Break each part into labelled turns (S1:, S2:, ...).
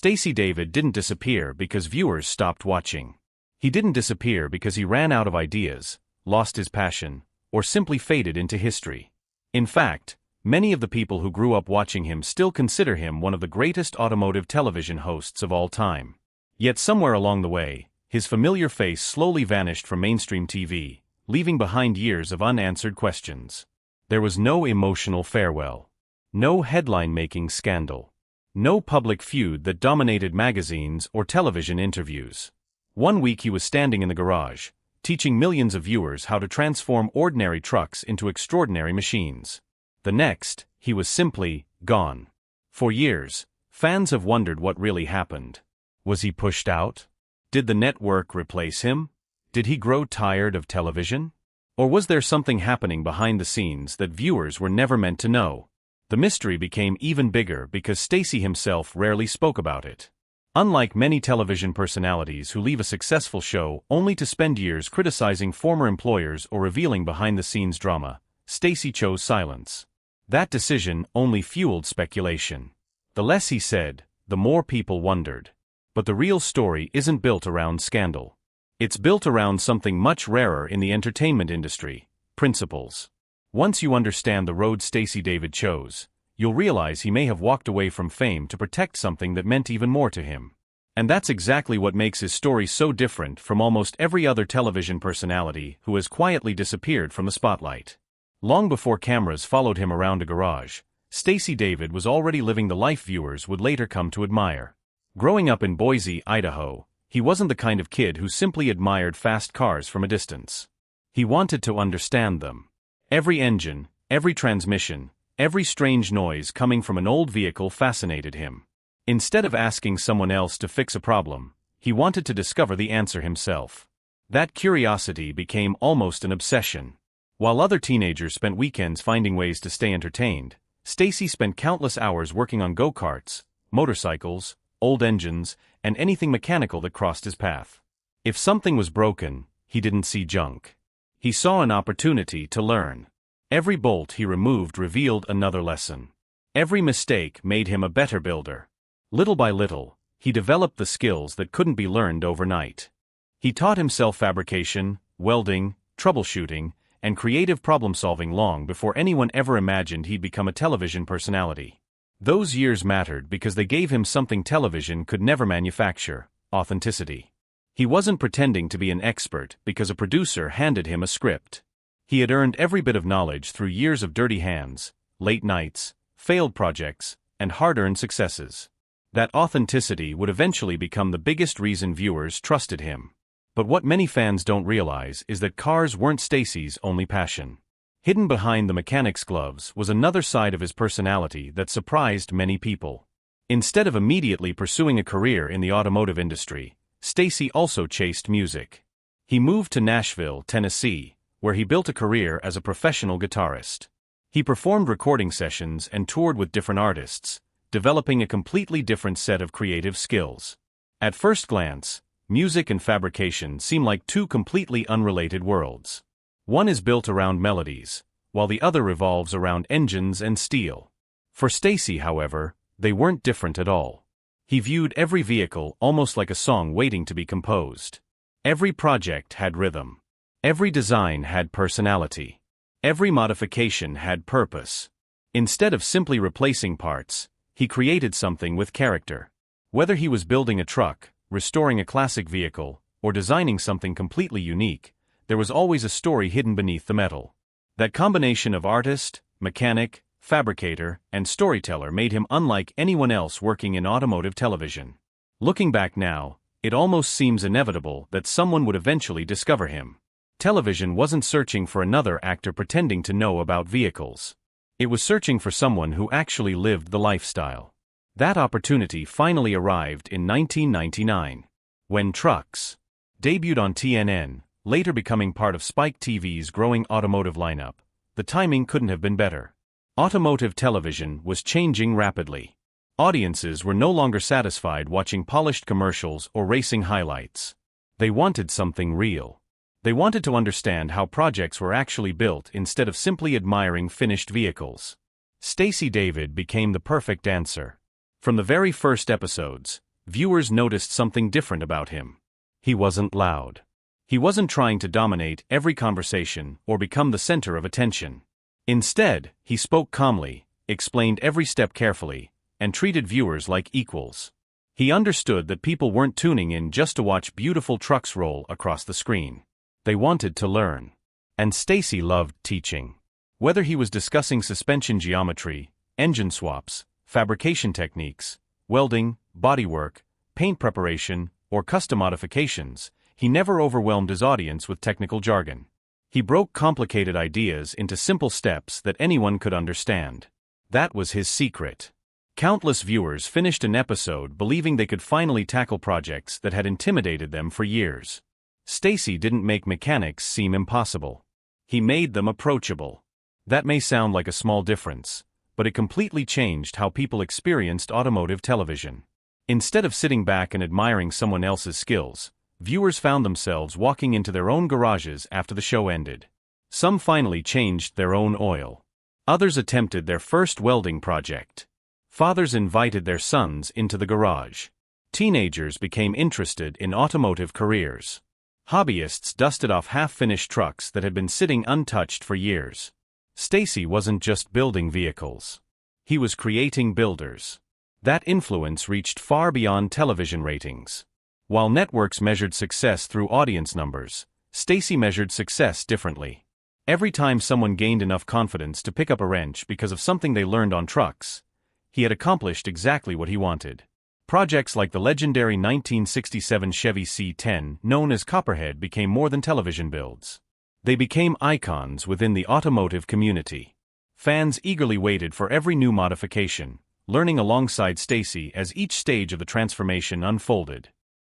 S1: Stacey David didn't disappear because viewers stopped watching. He didn't disappear because he ran out of ideas, lost his passion, or simply faded into history. In fact, many of the people who grew up watching him still consider him one of the greatest automotive television hosts of all time. Yet somewhere along the way, his familiar face slowly vanished from mainstream TV, leaving behind years of unanswered questions. There was no emotional farewell. No headline-making scandal. No public feud that dominated magazines or television interviews. One week he was standing in the garage, teaching millions of viewers how to transform ordinary trucks into extraordinary machines. The next, he was simply gone. For years, fans have wondered what really happened. Was he pushed out? Did the network replace him? Did he grow tired of television? Or was there something happening behind the scenes that viewers were never meant to know? The mystery became even bigger because Stacey himself rarely spoke about it. Unlike many television personalities who leave a successful show only to spend years criticizing former employers or revealing behind-the-scenes drama, Stacey chose silence. That decision only fueled speculation. The less he said, the more people wondered. But the real story isn't built around scandal. It's built around something much rarer in the entertainment industry: principles. Once you understand the road Stacey David chose, you'll realize he may have walked away from fame to protect something that meant even more to him. And that's exactly what makes his story so different from almost every other television personality who has quietly disappeared from the spotlight. Long before cameras followed him around a garage, Stacey David was already living the life viewers would later come to admire. Growing up in Boise, Idaho, he wasn't the kind of kid who simply admired fast cars from a distance. He wanted to understand them. Every engine, every transmission, every strange noise coming from an old vehicle fascinated him. Instead of asking someone else to fix a problem, he wanted to discover the answer himself. That curiosity became almost an obsession. While other teenagers spent weekends finding ways to stay entertained, Stacey spent countless hours working on go-karts, motorcycles, old engines, and anything mechanical that crossed his path. If something was broken, he didn't see junk. He saw an opportunity to learn. Every bolt he removed revealed another lesson. Every mistake made him a better builder. Little by little, he developed the skills that couldn't be learned overnight. He taught himself fabrication, welding, troubleshooting, and creative problem-solving long before anyone ever imagined he'd become a television personality. Those years mattered because they gave him something television could never manufacture: authenticity. He wasn't pretending to be an expert because a producer handed him a script. He had earned every bit of knowledge through years of dirty hands, late nights, failed projects, and hard-earned successes. That authenticity would eventually become the biggest reason viewers trusted him. But what many fans don't realize is that cars weren't Stacey's only passion. Hidden behind the mechanic's gloves was another side of his personality that surprised many people. Instead of immediately pursuing a career in the automotive industry, Stacey also chased music. He moved to Nashville, Tennessee, where he built a career as a professional guitarist. He performed recording sessions and toured with different artists, developing a completely different set of creative skills. At first glance, music and fabrication seem like two completely unrelated worlds. One is built around melodies, while the other revolves around engines and steel. For Stacey, however, they weren't different at all. He viewed every vehicle almost like a song waiting to be composed. Every project had rhythm. Every design had personality. Every modification had purpose. Instead of simply replacing parts, he created something with character. Whether he was building a truck, restoring a classic vehicle, or designing something completely unique, there was always a story hidden beneath the metal. That combination of artist, mechanic, fabricator, and storyteller made him unlike anyone else working in automotive television. Looking back now, it almost seems inevitable that someone would eventually discover him. Television wasn't searching for another actor pretending to know about vehicles. It was searching for someone who actually lived the lifestyle. That opportunity finally arrived in 1999, when Trucks debuted on TNN, later becoming part of Spike TV's growing automotive lineup. The timing couldn't have been better. Automotive television was changing rapidly. Audiences were no longer satisfied watching polished commercials or racing highlights. They wanted something real. They wanted to understand how projects were actually built instead of simply admiring finished vehicles. Stacey David became the perfect answer. From the very first episodes, viewers noticed something different about him. He wasn't loud. He wasn't trying to dominate every conversation or become the center of attention. Instead, he spoke calmly, explained every step carefully, and treated viewers like equals. He understood that people weren't tuning in just to watch beautiful trucks roll across the screen. They wanted to learn. And Stacey loved teaching. Whether he was discussing suspension geometry, engine swaps, fabrication techniques, welding, bodywork, paint preparation, or custom modifications, he never overwhelmed his audience with technical jargon. He broke complicated ideas into simple steps that anyone could understand. That was his secret. Countless viewers finished an episode believing they could finally tackle projects that had intimidated them for years. Stacey didn't make mechanics seem impossible. He made them approachable. That may sound like a small difference, but it completely changed how people experienced automotive television. Instead of sitting back and admiring someone else's skills, viewers found themselves walking into their own garages after the show ended. Some finally changed their own oil. Others attempted their first welding project. Fathers invited their sons into the garage. Teenagers became interested in automotive careers. Hobbyists dusted off half-finished trucks that had been sitting untouched for years. Stacey wasn't just building vehicles. He was creating builders. That influence reached far beyond television ratings. While networks measured success through audience numbers, Stacey measured success differently. Every time someone gained enough confidence to pick up a wrench because of something they learned on trucks, he had accomplished exactly what he wanted. Projects like the legendary 1967 Chevy C10, known as Copperhead, became more than television builds. They became icons within the automotive community. Fans eagerly waited for every new modification, learning alongside Stacey as each stage of the transformation unfolded.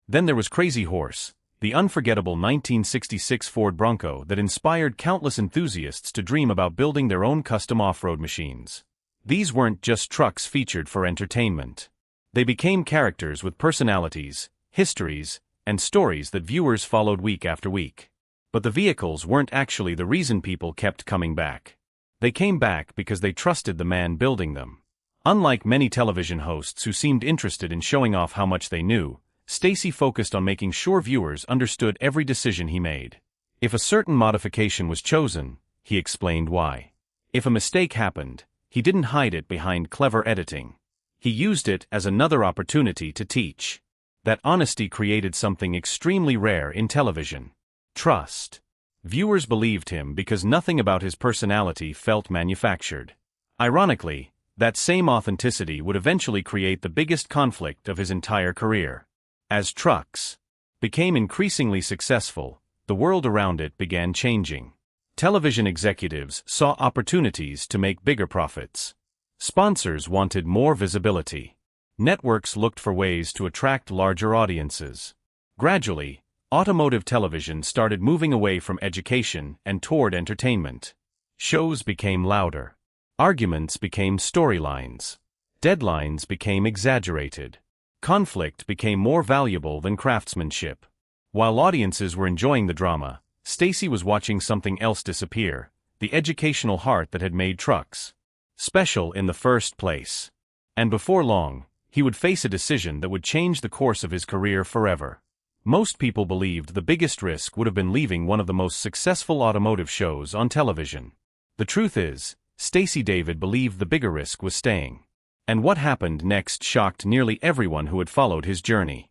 S1: Then there was Crazy Horse, the unforgettable 1966 Ford Bronco that inspired countless enthusiasts to dream about building their own custom off-road machines. These weren't just trucks featured for entertainment. They became characters with personalities, histories, and stories that viewers followed week after week. But the vehicles weren't actually the reason people kept coming back. They came back because they trusted the man building them. Unlike many television hosts who seemed interested in showing off how much they knew, Stacey focused on making sure viewers understood every decision he made. If a certain modification was chosen, he explained why. If a mistake happened, he didn't hide it behind clever editing. He used it as another opportunity to teach. That honesty created something extremely rare in television: trust. Viewers believed him because nothing about his personality felt manufactured. Ironically, that same authenticity would eventually create the biggest conflict of his entire career. As trucks became increasingly successful, the world around it began changing. Television executives saw opportunities to make bigger profits. Sponsors wanted more visibility. Networks looked for ways to attract larger audiences. Gradually, automotive television started moving away from education and toward entertainment. Shows became louder. Arguments became storylines. Deadlines became exaggerated. Conflict became more valuable than craftsmanship. While audiences were enjoying the drama, Stacey was watching something else disappear: the educational heart that had made trucks special in the first place. And before long, he would face a decision that would change the course of his career forever. Most people believed the biggest risk would have been leaving one of the most successful automotive shows on television. The truth is, Stacey David believed the bigger risk was staying. And what happened next shocked nearly everyone who had followed his journey.